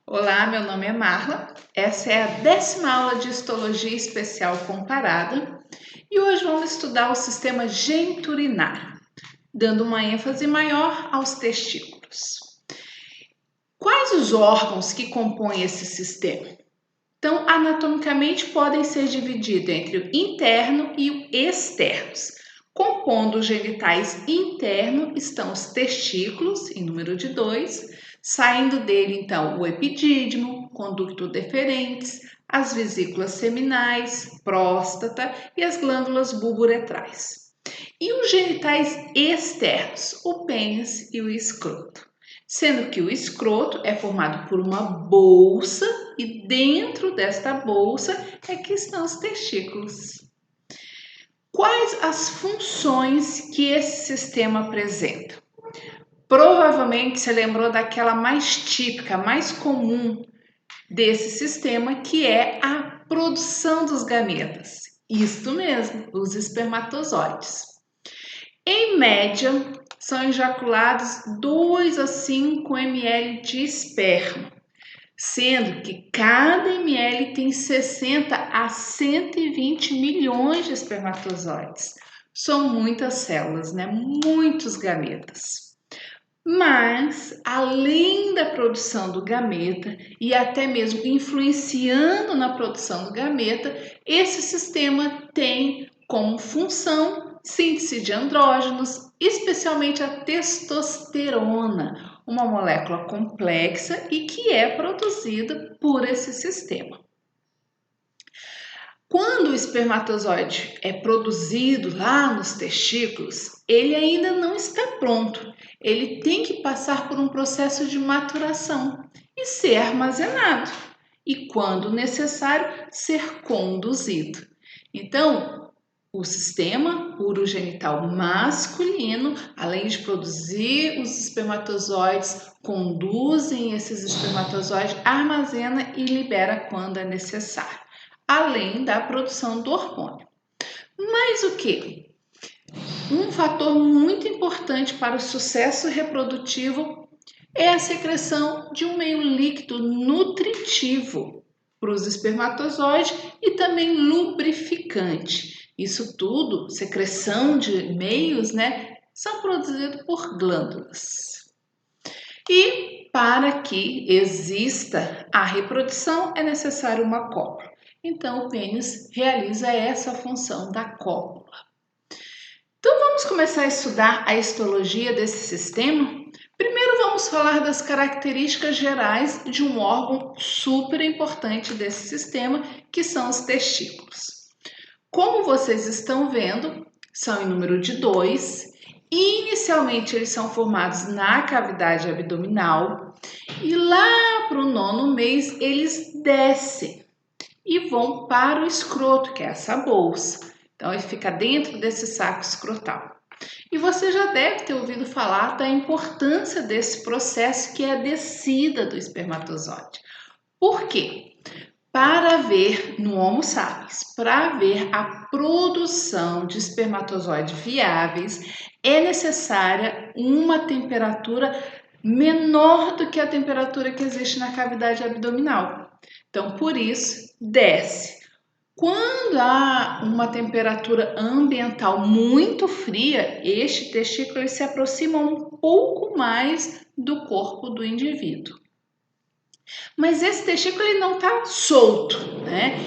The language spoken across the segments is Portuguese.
Olá, meu nome é Marla. Essa é a 10ª aula de histologia especial comparada e hoje vamos estudar o sistema geniturinário, dando uma ênfase maior aos testículos. Quais os órgãos que compõem esse sistema? Então, anatomicamente podem ser divididos entre o interno e o externos. Compondo os genitais internos estão os testículos, em número de 2, saindo dele então o epidídimo, conducto deferentes, as vesículas seminais, próstata e as glândulas bulboretrais. E os genitais externos, o pênis e o escroto. Sendo que o escroto é formado por uma bolsa e dentro desta bolsa é que estão os testículos. Quais as funções que esse sistema apresenta? Provavelmente você lembrou daquela mais típica, mais comum desse sistema, que é a produção dos gametas. Isto mesmo, os espermatozoides. Em média, são ejaculados 2 a 5 ml de esperma, sendo que cada ml tem 60 a 120 milhões de espermatozoides. São muitas células, né? Muitos gametas. Mas, além da produção do gameta e até mesmo influenciando na produção do gameta, esse sistema tem como função síntese de andrógenos, especialmente a testosterona, uma molécula complexa e que é produzida por esse sistema. Quando o espermatozoide é produzido lá nos testículos, ele ainda não está pronto. Ele tem que passar por um processo de maturação e ser armazenado. E, quando necessário, ser conduzido. Então, o sistema urogenital masculino, além de produzir os espermatozoides, conduzem esses espermatozoides, armazena e libera quando é necessário, além da produção do hormônio. Mas o que? Um fator muito importante para o sucesso reprodutivo é a secreção de um meio líquido nutritivo para os espermatozoides e também lubrificante. Isso tudo, secreção de meios, né, são produzidos por glândulas. E para que exista a reprodução é necessário uma cópula. Então, o pênis realiza essa função da cópula. Então, vamos começar a estudar a histologia desse sistema? Primeiro, vamos falar das características gerais de um órgão super importante desse sistema, que são os testículos. Como vocês estão vendo, são em número de 2. Inicialmente, eles são formados na cavidade abdominal e lá para o 9º mês, eles descem e vão para o escroto, que é essa bolsa. Então, ele fica dentro desse saco escrotal. E você já deve ter ouvido falar da importância desse processo, que é a descida do espermatozoide. Por quê? Para haver, no Homo sapiens, para haver a produção de espermatozoides viáveis, é necessária uma temperatura menor do que a temperatura que existe na cavidade abdominal. Então, por isso, desce. Quando há uma temperatura ambiental muito fria, este testículo ele se aproxima um pouco mais do corpo do indivíduo. Mas esse testículo ele não está solto, né?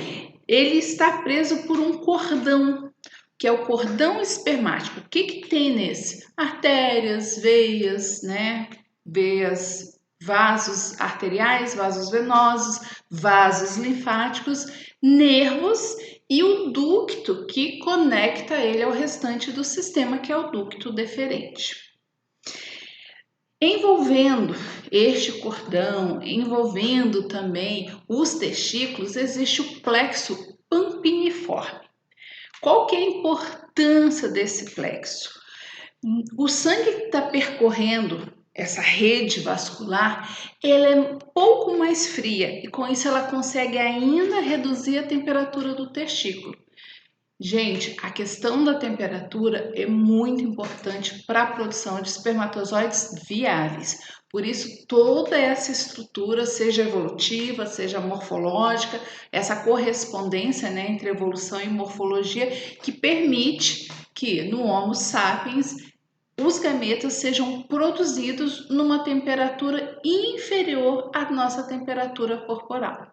Ele está preso por um cordão, que é o cordão espermático. O que tem nesse? Artérias, veias, né? Veias, vasos arteriais, vasos venosos, vasos linfáticos, nervos e o ducto que conecta ele ao restante do sistema, que é o ducto deferente. Envolvendo este cordão, envolvendo também os testículos, existe o plexo pampiniforme. Qual que é a importância desse plexo? O sangue que está percorrendo essa rede vascular, ela é um pouco mais fria e com isso ela consegue ainda reduzir a temperatura do testículo. Gente, a questão da temperatura é muito importante para a produção de espermatozoides viáveis. Por isso, toda essa estrutura, seja evolutiva, seja morfológica, essa correspondência, né, entre evolução e morfologia, que permite que no Homo sapiens os gametas sejam produzidos numa temperatura inferior à nossa temperatura corporal.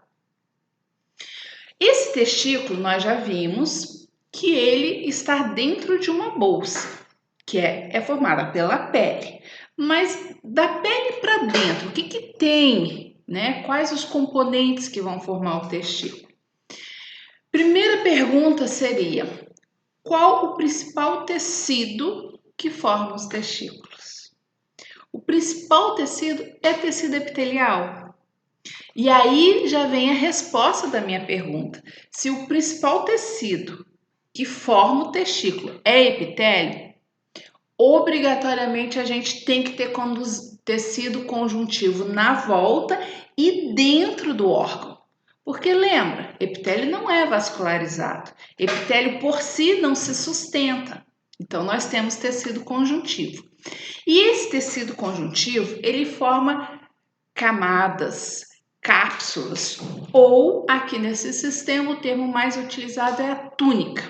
Esse testículo nós já vimos que ele está dentro de uma bolsa, que é formada pela pele. Mas da pele para dentro, o que tem, né? Quais os componentes que vão formar o testículo? Primeira pergunta seria: qual o principal tecido que forma os testículos? O principal tecido é tecido epitelial. E aí já vem a resposta da minha pergunta. Se o principal tecido que forma o testículo é epitélio, obrigatoriamente a gente tem que ter tecido conjuntivo na volta e dentro do órgão. Porque lembra, epitélio não é vascularizado. Epitélio por si não se sustenta. Então nós temos tecido conjuntivo. E esse tecido conjuntivo, ele forma camadas, cápsulas, ou aqui nesse sistema o termo mais utilizado é a túnica.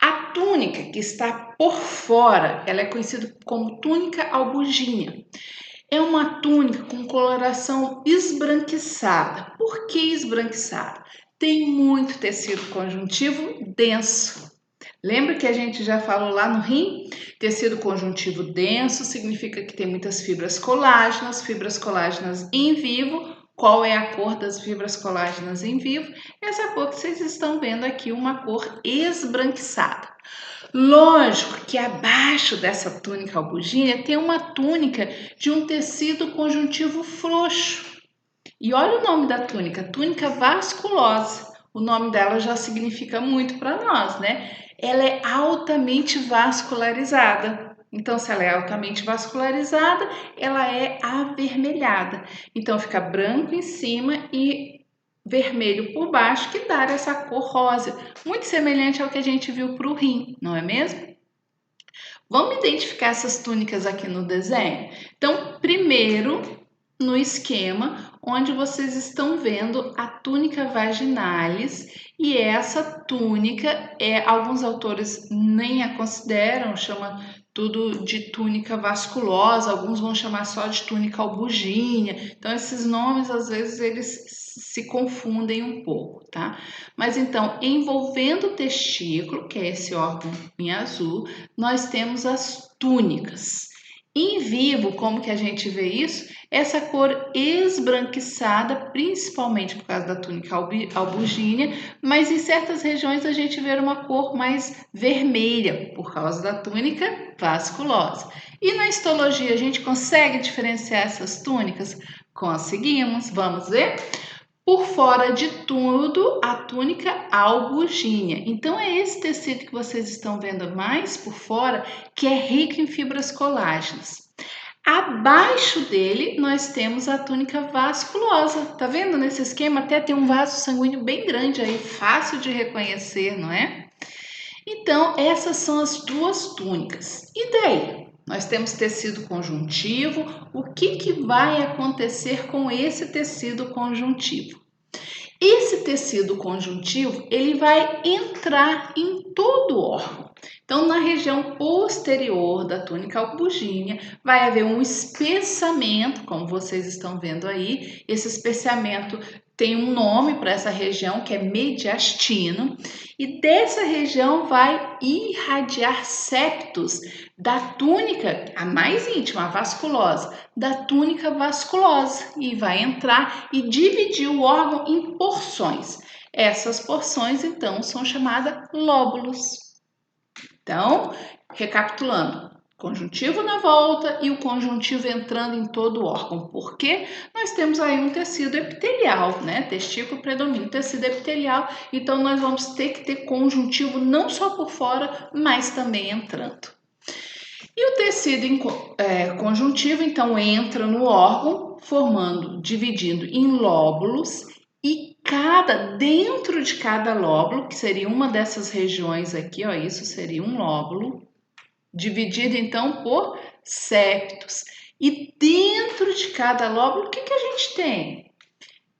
A túnica que está por fora, ela é conhecida como túnica albuginha. É uma túnica com coloração esbranquiçada. Por que esbranquiçada? Tem muito tecido conjuntivo denso. Lembra que a gente já falou lá no rim? Tecido conjuntivo denso significa que tem muitas fibras colágenas em vivo. Qual é a cor das fibras colágenas em vivo? Essa cor que vocês estão vendo aqui, uma cor esbranquiçada. Lógico que abaixo dessa túnica albuginha tem uma túnica de um tecido conjuntivo frouxo. E olha o nome da túnica, túnica vasculosa. O nome dela já significa muito para nós, né? Ela é altamente vascularizada. Então, se ela é altamente vascularizada, ela é avermelhada. Então, fica branco em cima e vermelho por baixo, que dá essa cor rosa, muito semelhante ao que a gente viu para o rim, não é mesmo? Vamos identificar essas túnicas aqui no desenho? Então, primeiro, no esquema, onde vocês estão vendo a túnica vaginalis, e essa túnica, alguns autores nem a consideram, chamam tudo de túnica vasculosa, alguns vão chamar só de túnica albuginha. Então, esses nomes, às vezes, eles se confundem um pouco, tá? Mas então, envolvendo o testículo, que é esse órgão em azul, nós temos as túnicas. Em vivo, como que a gente vê isso? Essa cor esbranquiçada, principalmente por causa da túnica albuginea, mas em certas regiões a gente vê uma cor mais vermelha, por causa da túnica vasculosa. E na histologia, a gente consegue diferenciar essas túnicas? Conseguimos, vamos ver? Por fora de tudo, a túnica albuginea. Então, é esse tecido que vocês estão vendo mais por fora, que é rico em fibras colágenas. Abaixo dele, nós temos a túnica vasculosa. Tá vendo nesse esquema? Até tem um vaso sanguíneo bem grande aí, fácil de reconhecer, não é? Então, essas são as duas túnicas. E daí? Nós temos tecido conjuntivo. O que vai acontecer com esse tecido conjuntivo? Esse tecido conjuntivo, ele vai entrar em todo o órgão. Então, na região posterior da túnica albuginea, vai haver um espessamento, como vocês estão vendo aí. Esse espessamento tem um nome para essa região, que é mediastino, e dessa região vai irradiar septos da túnica, a mais íntima, a vasculosa, da túnica vasculosa, e vai entrar e dividir o órgão em porções. Essas porções, então, são chamadas lóbulos. Então, recapitulando, conjuntivo na volta e o conjuntivo entrando em todo o órgão. Por quê? Nós temos aí um tecido epitelial, né? Testículo predomina, tecido epitelial, então nós vamos ter que ter conjuntivo não só por fora, mas também entrando. E o tecido conjuntivo, então, entra no órgão, dividindo em lóbulos, e dentro de cada lóbulo, que seria uma dessas regiões aqui, ó, isso seria um lóbulo, dividido então por septos. E dentro de cada lóbulo, o que a gente tem?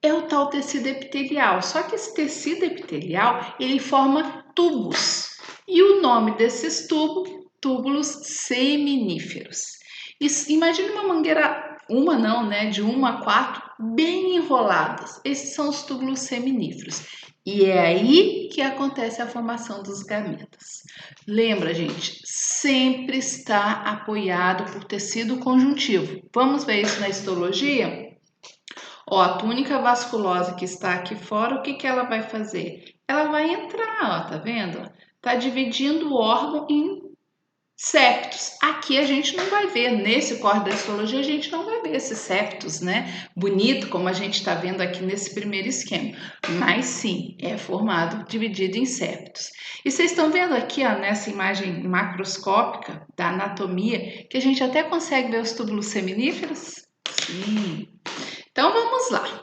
É o tal tecido epitelial. Só que esse tecido epitelial, ele forma tubos. E o nome desses túbulos seminíferos. Imagine uma mangueira, de 1 a 4, bem enroladas. Esses são os túbulos seminíferos. E é aí que acontece a formação dos gametas. Lembra, gente, sempre está apoiado por tecido conjuntivo. Vamos ver isso na histologia? Ó, a túnica vasculosa que está aqui fora, o que ela vai fazer? Ela vai entrar, ó, tá vendo? Tá dividindo o órgão em septos. Aqui a gente não vai ver, nesse corte da histologia a gente não vai ver esses septos, né? Bonito, como a gente está vendo aqui nesse primeiro esquema. Mas sim, é formado, dividido em septos. E vocês estão vendo aqui, ó, nessa imagem macroscópica da anatomia, que a gente até consegue ver os túbulos seminíferos? Sim. Então vamos lá.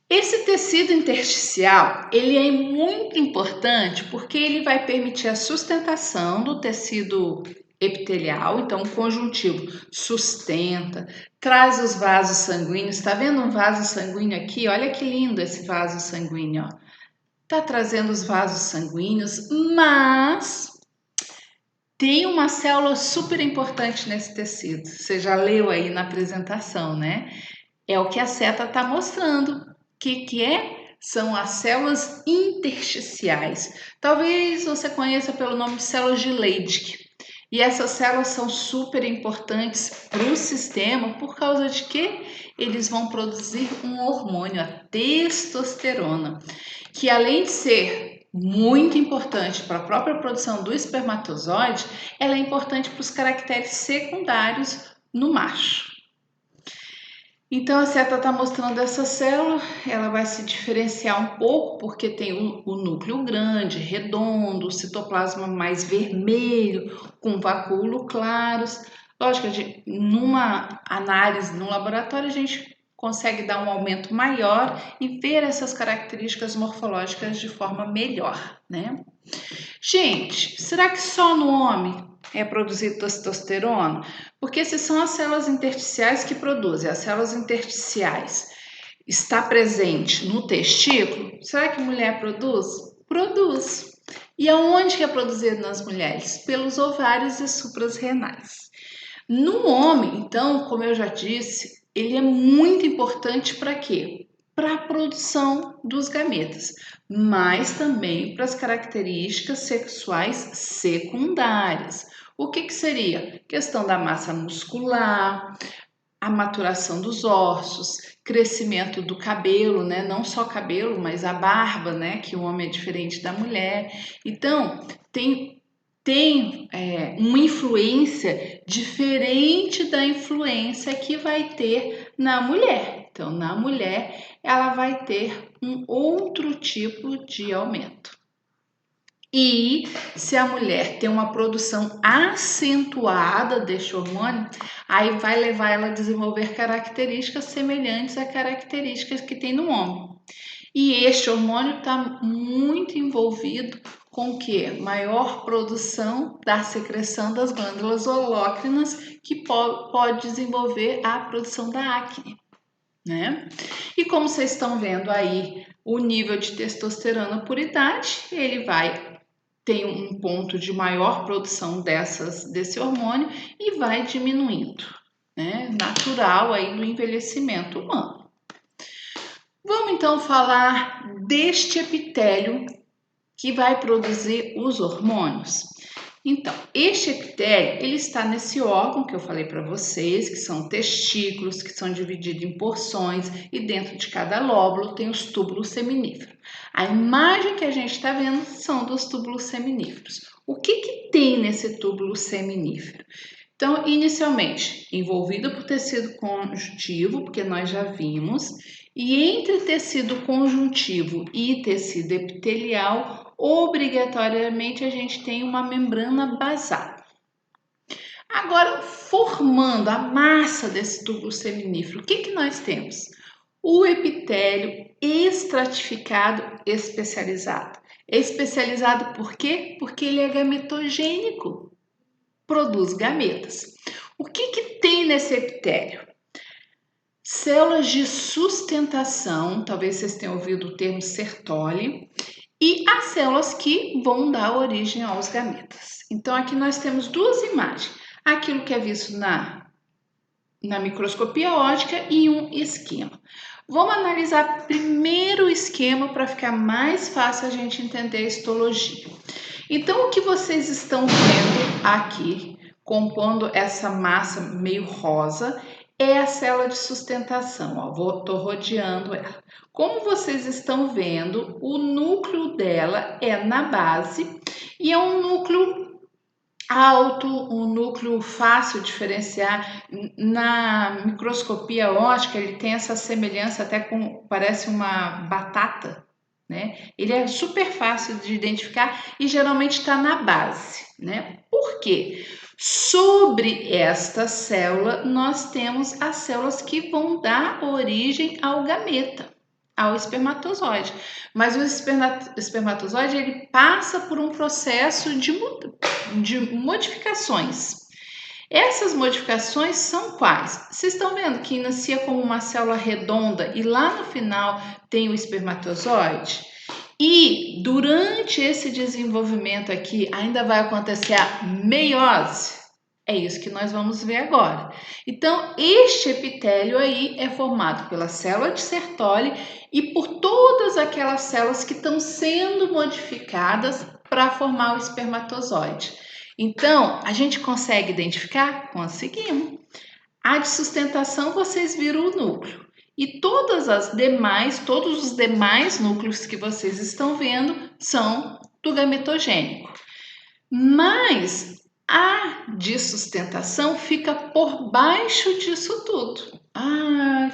Esse tecido intersticial, ele é muito importante porque ele vai permitir a sustentação do tecido epitelial, então o conjuntivo sustenta, traz os vasos sanguíneos. Está vendo um vaso sanguíneo aqui? Olha que lindo esse vaso sanguíneo, ó. Tá trazendo os vasos sanguíneos, mas tem uma célula super importante nesse tecido. Você já leu aí na apresentação, né? É o que a seta está mostrando. O que é? São as células intersticiais. Talvez você conheça pelo nome de células de Leydig. E essas células são super importantes para o sistema por causa de que eles vão produzir um hormônio, a testosterona, que além de ser muito importante para a própria produção do espermatozoide, ela é importante para os caracteres secundários no macho. Então a seta está mostrando essa célula, ela vai se diferenciar um pouco porque tem o núcleo grande, redondo, o citoplasma mais vermelho, com vacúolo claros. Lógico, numa análise no laboratório a gente consegue dar um aumento maior e ver essas características morfológicas de forma melhor, né? Gente, será que só no homem é produzido testosterona? Porque se são as células intersticiais que produzem, as células intersticiais está presente no testículo, será que mulher produz? Produz. E aonde que é produzido nas mulheres? Pelos ovários e supras renais. No homem, então, como eu já disse, ele é muito importante para quê? Para a produção dos gametas, mas também para as características sexuais secundárias. O que seria? Questão da massa muscular, a maturação dos ossos, crescimento do cabelo, né? Não só cabelo, mas a barba, né? Que o homem é diferente da mulher. Então, tem uma influência diferente da influência que vai ter na mulher. Então, na mulher, ela vai ter um outro tipo de aumento. E se a mulher tem uma produção acentuada deste hormônio, aí vai levar ela a desenvolver características semelhantes a características que tem no homem. E este hormônio está muito envolvido com o que? Maior produção da secreção das glândulas holócrinas, que pode desenvolver a produção da acne, né? E como vocês estão vendo aí, o nível de testosterona por idade, ele tem um ponto de maior produção desse hormônio e vai diminuindo, né? Natural aí do envelhecimento humano. Vamos então falar deste epitélio que vai produzir os hormônios. Então, este epitélio, ele está nesse órgão que eu falei para vocês, que são testículos, que são divididos em porções, e dentro de cada lóbulo tem os túbulos seminíferos. A imagem que a gente está vendo são dos túbulos seminíferos. O que tem nesse túbulo seminífero? Então, inicialmente, envolvido por tecido conjuntivo, porque nós já vimos, e entre tecido conjuntivo e tecido epitelial, obrigatoriamente a gente tem uma membrana basal. Agora, formando a massa desse túbulo seminífero, o que nós temos? O epitélio estratificado especializado. Especializado por quê? Porque ele é gametogênico, produz gametas. O que tem nesse epitélio? Células de sustentação, talvez vocês tenham ouvido o termo Sertoli, e as células que vão dar origem aos gametas. Então, aqui nós temos duas imagens. Aquilo que é visto na microscopia óptica e um esquema. Vamos analisar primeiro o esquema para ficar mais fácil a gente entender a histologia. Então, o que vocês estão vendo aqui, compondo essa massa meio rosa, é a célula de sustentação. Estou rodeando ela. Como vocês estão vendo, o núcleo dela é na base e é um núcleo alto, um núcleo fácil de diferenciar. Na microscopia óptica, ele tem essa semelhança até com, parece uma batata, né? Ele é super fácil de identificar e geralmente está na base, né? Por quê? Sobre esta célula, nós temos as células que vão dar origem ao gameta, ao espermatozoide. Mas o espermatozoide ele passa por um processo de modificações. Essas modificações são quais? Vocês estão vendo que inicia como uma célula redonda e lá no final tem o espermatozoide? E durante esse desenvolvimento aqui ainda vai acontecer a meiose. É isso que nós vamos ver agora. Então, este epitélio aí é formado pela célula de Sertoli e por todas aquelas células que estão sendo modificadas para formar o espermatozoide. Então, a gente consegue identificar? Conseguimos. A de sustentação, vocês viram o núcleo. E todos os demais núcleos que vocês estão vendo são do gametogênico. Mas a de sustentação fica por baixo disso tudo.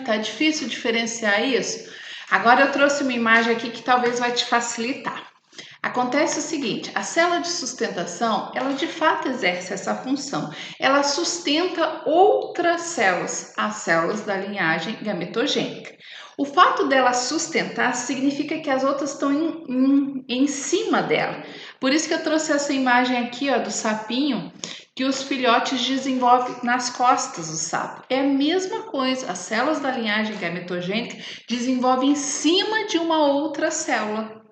Tá difícil diferenciar isso? Agora eu trouxe uma imagem aqui que talvez vai te facilitar. Acontece o seguinte, a célula de sustentação, ela de fato exerce essa função. Ela sustenta outras células, as células da linhagem gametogênica. O fato dela sustentar significa que as outras estão em cima dela. Por isso que eu trouxe essa imagem aqui, ó, do sapinho, que os filhotes desenvolvem nas costas do sapo. É a mesma coisa, as células da linhagem gametogênica desenvolvem em cima de uma outra célula.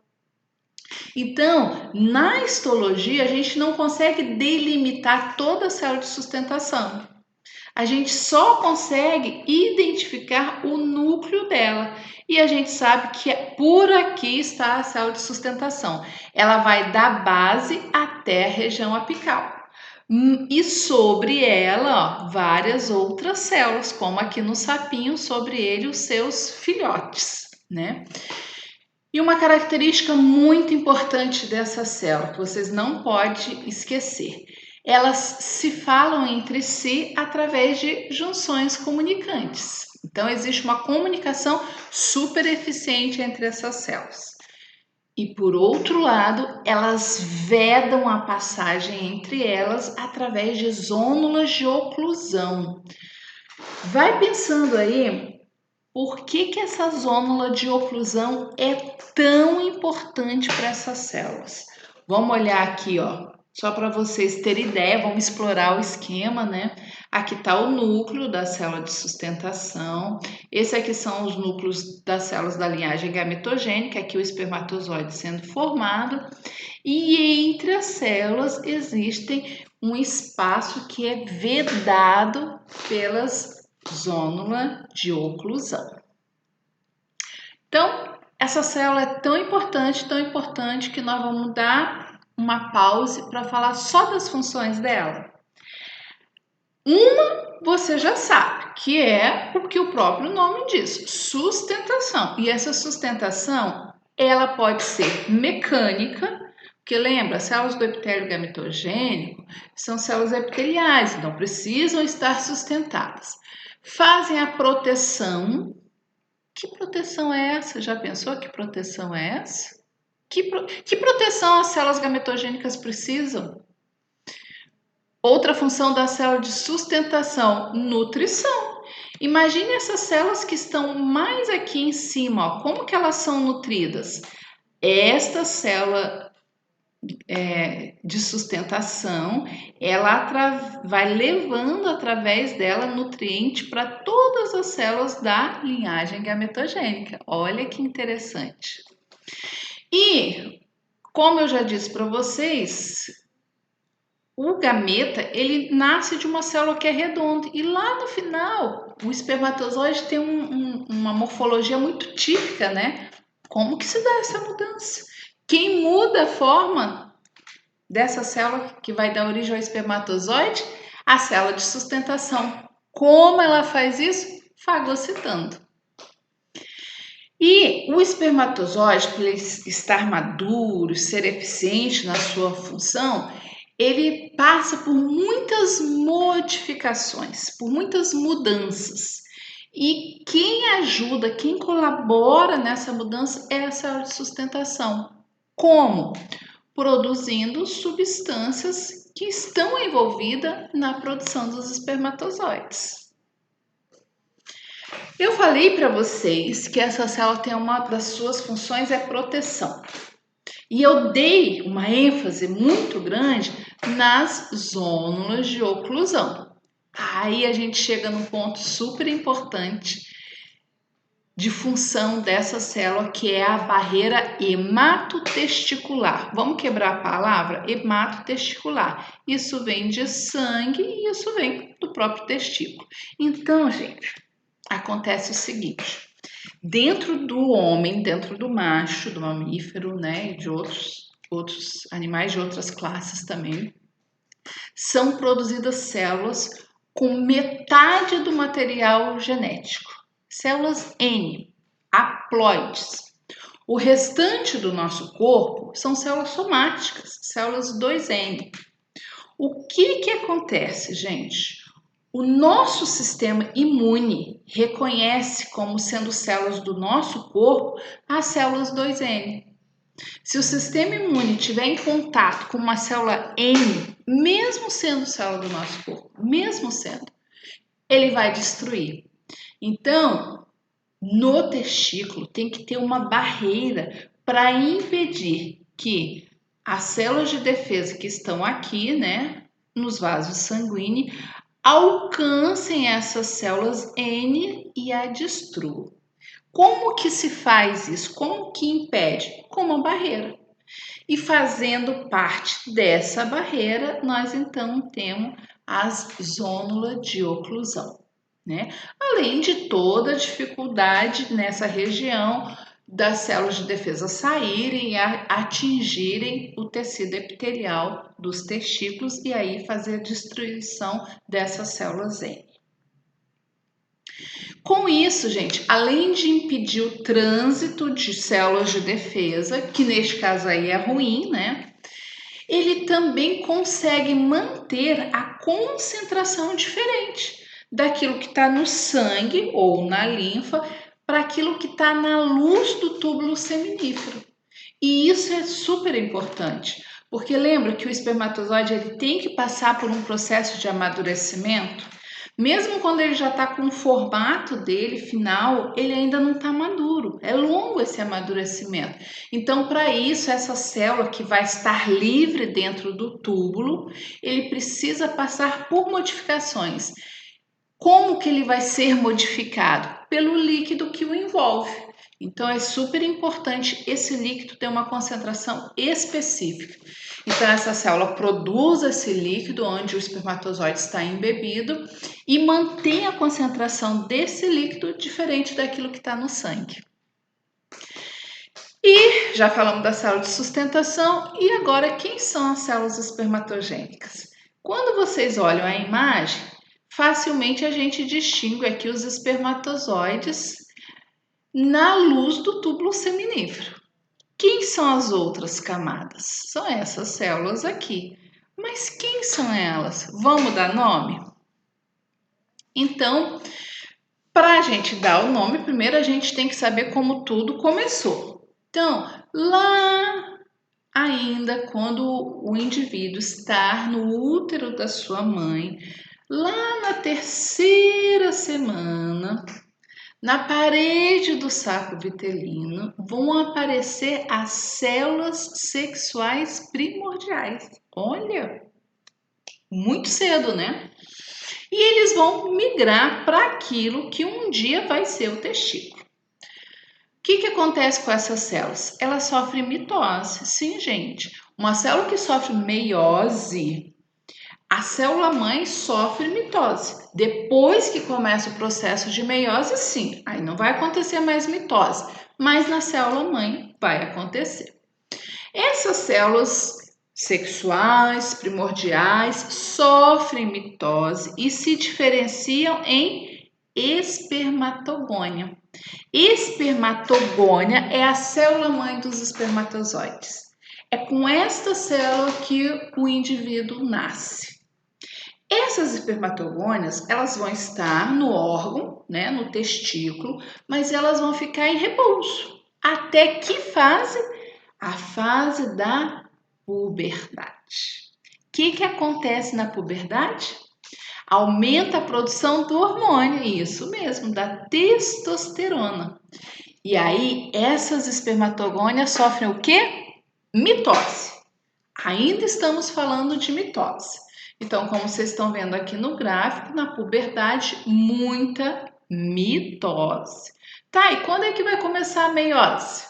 Então, na histologia, a gente não consegue delimitar toda a célula de sustentação. A gente só consegue identificar o núcleo dela. E a gente sabe que por aqui está a célula de sustentação. Ela vai da base até a região apical. E sobre ela, ó, várias outras células, como aqui no sapinho, sobre ele os seus filhotes, né? E uma característica muito importante dessa célula, que vocês não podem esquecer, elas se falam entre si através de junções comunicantes. Então, existe uma comunicação super eficiente entre essas células. E, por outro lado, elas vedam a passagem entre elas através de zônulas de oclusão. Vai pensando aí, por que essa zônula de oclusão é tão importante para essas células? Vamos olhar aqui, ó, só para vocês terem ideia, vamos explorar o esquema, né? Aqui está o núcleo da célula de sustentação. Esse aqui são os núcleos das células da linhagem gametogênica, aqui o espermatozoide sendo formado. E entre as células existe um espaço que é vedado pelas zônula de oclusão. Então, essa célula é tão importante que nós vamos dar uma pause para falar só das funções dela. Uma você já sabe, que é o que o próprio nome diz, sustentação. E essa sustentação, ela pode ser mecânica, porque lembra, as células do epitélio gametogênico são células epiteliais, então precisam estar sustentadas. Fazem a proteção. Que proteção é essa? Já pensou que proteção é essa? Que proteção as células gametogênicas precisam? Outra função da célula de sustentação, nutrição. Imagine essas células que estão mais aqui em cima, ó, como que elas são nutridas? Esta célula de sustentação, ela vai levando através dela nutriente para todas as células da linhagem gametogênica. Olha que interessante. E, como eu já disse para vocês, o gameta, ele nasce de uma célula que é redonda e lá no final o espermatozoide tem uma morfologia muito típica, né? Como que se dá essa mudança? Quem muda a forma dessa célula que vai dar origem ao espermatozoide? A célula de sustentação. Como ela faz isso? Fagocitando. E o espermatozoide, por ele estar maduro, ser eficiente na sua função, ele passa por muitas modificações, por muitas mudanças. E quem ajuda, quem colabora nessa mudança é a célula de sustentação. Como? Produzindo substâncias que estão envolvidas na produção dos espermatozoides. Eu falei para vocês que essa célula tem uma das suas funções é proteção. E eu dei uma ênfase muito grande nas zônulas de oclusão. Aí a gente chega num ponto super importante de função dessa célula, que é a barreira hematotesticular. Vamos quebrar a palavra? Hematotesticular. Isso vem de sangue e isso vem do próprio testículo. Então, gente, acontece o seguinte: dentro do homem, dentro do macho, do mamífero, né, e de outros animais de outras classes também, são produzidas células com metade do material genético, células N, haploides. O restante do nosso corpo são células somáticas, células 2N. O que acontece, gente? O nosso sistema imune reconhece como sendo células do nosso corpo as células 2N. Se o sistema imune estiver em contato com uma célula N, mesmo sendo célula do nosso corpo, mesmo sendo, ele vai destruir. Então, no testículo tem que ter uma barreira para impedir que as células de defesa que estão aqui, né, nos vasos sanguíneos, alcancem essas células N e a destruam. Como que se faz isso? Como que impede? Com uma barreira. E fazendo parte dessa barreira, nós então temos as zônulas de oclusão, né? Além de toda a dificuldade nessa região das células de defesa saírem e atingirem o tecido epitelial dos testículos e aí fazer a destruição dessas células N. Com isso, gente, além de impedir o trânsito de células de defesa, que neste caso aí é ruim, né? Ele também consegue manter a concentração diferente daquilo que está no sangue ou na linfa para aquilo que está na luz do túbulo seminífero. E isso é super importante, porque lembra que o espermatozoide ele tem que passar por um processo de amadurecimento. Mesmo quando ele já está com o formato dele final, ele ainda não está maduro. É longo esse amadurecimento. Então, para isso, essa célula que vai estar livre dentro do túbulo, ele precisa passar por modificações. Como que ele vai ser modificado? Pelo líquido que o envolve. Então, é super importante esse líquido ter uma concentração específica. Então, essa célula produz esse líquido onde o espermatozoide está embebido e mantém a concentração desse líquido diferente daquilo que está no sangue. E já falamos da célula de sustentação e agora quem são as células espermatogênicas? Quando vocês olham a imagem, facilmente a gente distingue aqui os espermatozoides na luz do túbulo seminífero. Quem são as outras camadas? São essas células aqui. Mas quem são elas? Vamos dar nome? Então, para a gente dar o nome, primeiro a gente tem que saber como tudo começou. Então, lá ainda quando o indivíduo está no útero da sua mãe, lá na terceira semana, Na parede do saco vitelino vão aparecer as células sexuais primordiais. Olha, muito cedo, né? E eles vão migrar para aquilo que um dia vai ser o testículo. O que acontece com essas células? Elas sofrem mitose. Sim, gente. Uma célula que sofre meiose, a célula mãe sofre mitose. Depois que começa o processo de meiose, sim, aí não vai acontecer mais mitose, mas na célula mãe vai acontecer. Essas células sexuais primordiais sofrem mitose e se diferenciam em espermatogônia. Espermatogônia é a célula mãe dos espermatozoides. É com esta célula que o indivíduo nasce. Essas espermatogônias, elas vão estar no órgão, né, no testículo, mas elas vão ficar em repouso. Até que fase? A fase da puberdade. O que acontece na puberdade? Aumenta a produção do hormônio, isso mesmo, da testosterona. E aí, essas espermatogônias sofrem o quê? Mitose. Ainda estamos falando de mitose. Então, como vocês estão vendo aqui no gráfico, na puberdade, muita mitose. Tá, e quando é que vai começar a meiose?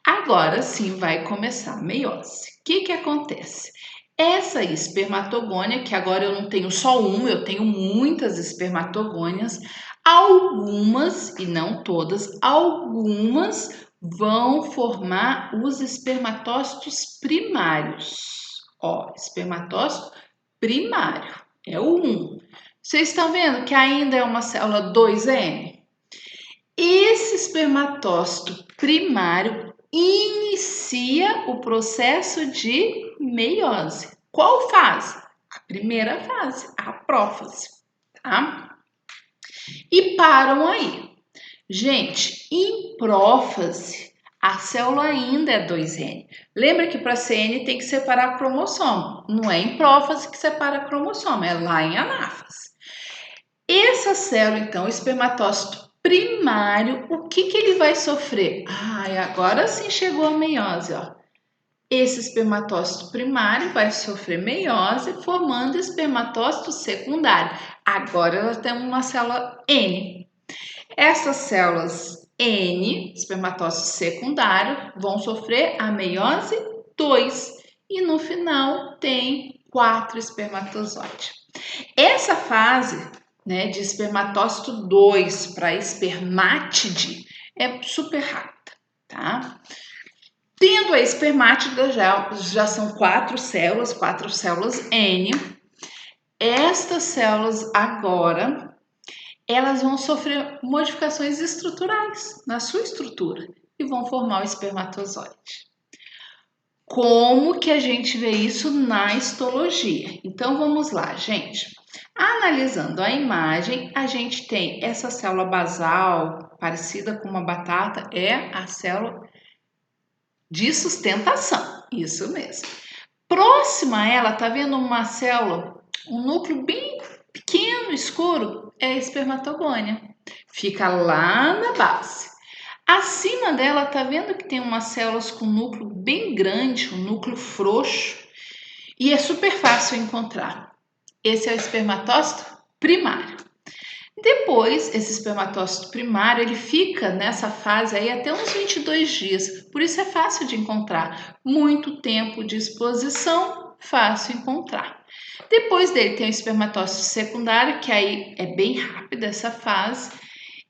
Agora sim vai começar a meiose. O que acontece? Essa espermatogônia, que agora eu não tenho só uma, eu tenho muitas espermatogônias, algumas, e não todas, algumas vão formar os espermatócitos primários. Ó, espermatócito primário é o 1. Vocês estão vendo que ainda é uma célula 2N? Esse espermatócito primário inicia o processo de meiose. Qual fase? A primeira fase, a prófase, tá? E param aí. Gente, em prófase, a célula ainda é 2N. Lembra que para ser N tem que separar cromossomo. Não é em prófase que separa cromossomo, é lá em anáfase. Essa célula, então, o espermatócito primário, o que ele vai sofrer? Agora sim chegou a meiose, ó. Esse espermatócito primário vai sofrer meiose, formando espermatócito secundário. Agora ela tem uma célula N. Essas células N, espermatócito secundário, vão sofrer a meiose 2 e no final tem 4 espermatozoides. Essa fase, né, de espermatócito 2 para espermátide é super rápida, tá? Tendo a espermátide já são 4 células N. Estas células agora elas vão sofrer modificações estruturais na sua estrutura e vão formar o espermatozoide. Como que a gente vê isso na histologia? Então vamos lá, gente. Analisando a imagem, a gente tem essa célula basal, parecida com uma batata, é a célula de sustentação, isso mesmo. Próxima a ela, tá vendo uma célula, um núcleo bem pequeno, escuro? É a espermatogônia. Fica lá na base. Acima dela, tá vendo que tem umas células com núcleo bem grande, um núcleo frouxo, e é super fácil encontrar. Esse é o espermatócito primário. Depois, esse espermatócito primário, ele fica nessa fase aí até uns 22 dias. Por isso é fácil de encontrar. Muito tempo de exposição, fácil encontrar. Depois dele tem o espermatócito secundário, que aí é bem rápida essa fase.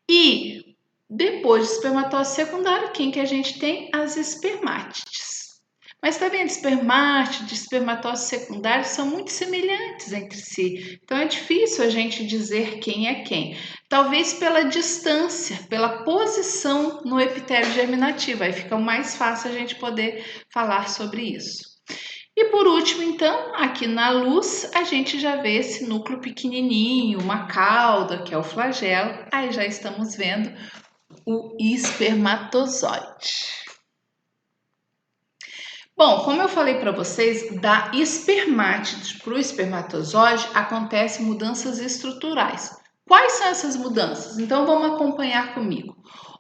E depois do espermatócito secundário, quem que a gente tem? As espermátides. Mas tá vendo, espermátide e espermatócito secundário são muito semelhantes entre si. Então é difícil a gente dizer quem é quem. Talvez pela distância, pela posição no epitélio germinativo. Aí fica mais fácil a gente poder falar sobre isso. E por último, então, aqui na luz, a gente já vê esse núcleo pequenininho, uma cauda, que é o flagelo. Aí já estamos vendo o espermatozoide. Bom, como eu falei para vocês, da espermátide para o espermatozoide acontecem mudanças estruturais. Quais são essas mudanças? Então vamos acompanhar comigo.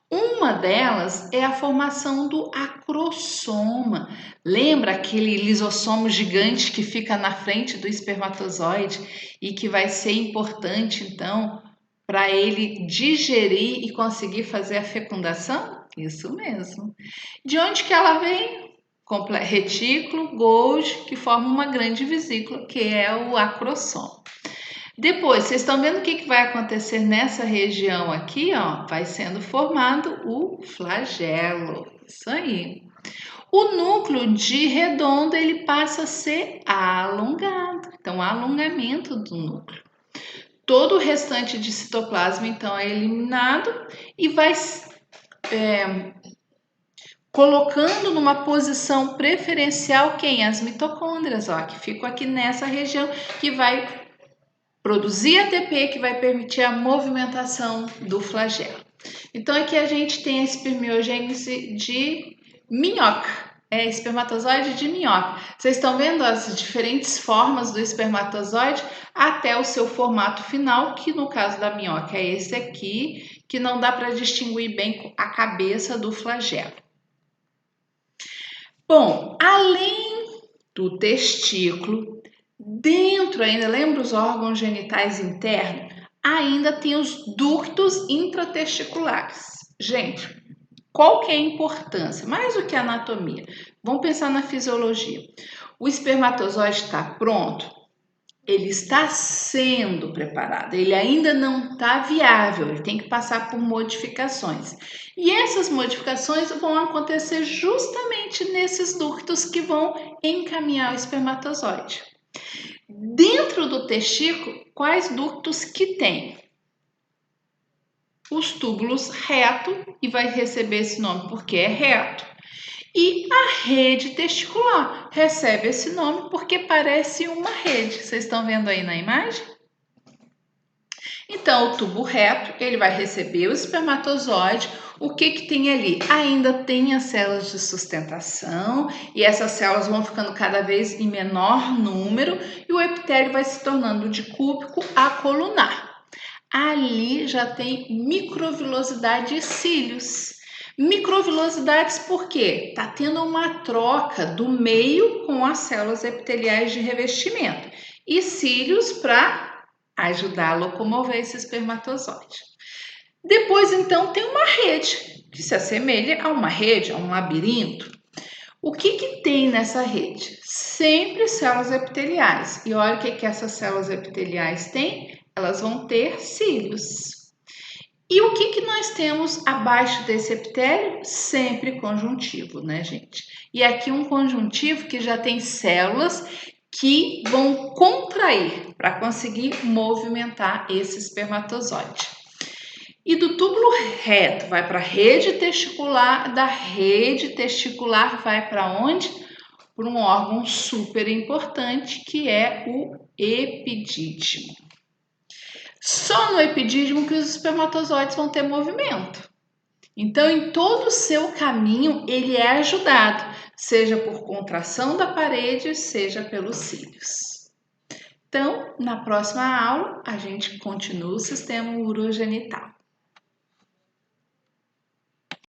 Uma delas é a formação do acrossoma. Lembra aquele lisossomo gigante que fica na frente do espermatozoide e que vai ser importante, então, para ele digerir e conseguir fazer a fecundação? Isso mesmo. De onde que ela vem? Retículo Golgi, que forma uma grande vesícula, que é o acrossoma. Depois, vocês estão vendo o que vai acontecer nessa região aqui, ó? Vai sendo formado o flagelo. Isso aí. O núcleo de redondo, ele passa a ser alongado. Então, alongamento do núcleo. Todo o restante de citoplasma, então, é eliminado e vai colocando numa posição preferencial quem? As mitocôndrias, ó, que ficam aqui nessa região, que vai produzir ATP, que vai permitir a movimentação do flagelo. Então aqui a gente tem a espermiogênese de minhoca, espermatozoide de minhoca. Vocês estão vendo as diferentes formas do espermatozoide até o seu formato final, que no caso da minhoca é esse aqui, que não dá para distinguir bem a cabeça do flagelo. Bom, além do testículo, dentro ainda, lembra os órgãos genitais internos? Ainda tem os ductos intratesticulares. Gente, qual que é a importância? Mais do que a anatomia. Vamos pensar na fisiologia. O espermatozoide está pronto? Ele está sendo preparado, ele ainda não está viável, ele tem que passar por modificações. E essas modificações vão acontecer justamente nesses ductos que vão encaminhar o espermatozoide. Dentro do testículo, quais ductos que tem? Os túbulos reto, e vai receber esse nome porque é reto. E a rede testicular recebe esse nome porque parece uma rede. Vocês estão vendo aí na imagem? Então, o tubo reto, ele vai receber o espermatozoide. O que tem ali? Ainda tem as células de sustentação e essas células vão ficando cada vez em menor número e o epitélio vai se tornando de cúbico a colunar. Ali já tem microvilosidade e cílios. Microvilosidades por quê? Está tendo uma troca do meio com as células epiteliais de revestimento. E cílios para ajudar a locomover esse espermatozoide. Depois, então, tem uma rede, que se assemelha a uma rede, a um labirinto. O que tem nessa rede? Sempre células epiteliais. E olha o que essas células epiteliais têm? Elas vão ter cílios. E o que nós temos abaixo desse epitélio? Sempre conjuntivo, né, gente? E aqui um conjuntivo que já tem células que vão contrair para conseguir movimentar esse espermatozoide. E do túbulo reto vai para a rede testicular, da rede testicular vai para onde? Para um órgão super importante que é o epidídimo. Só no epidídimo que os espermatozoides vão ter movimento. Então, em todo o seu caminho, ele é ajudado, seja por contração da parede, seja pelos cílios. Então, na próxima aula, a gente continua o sistema urogenital.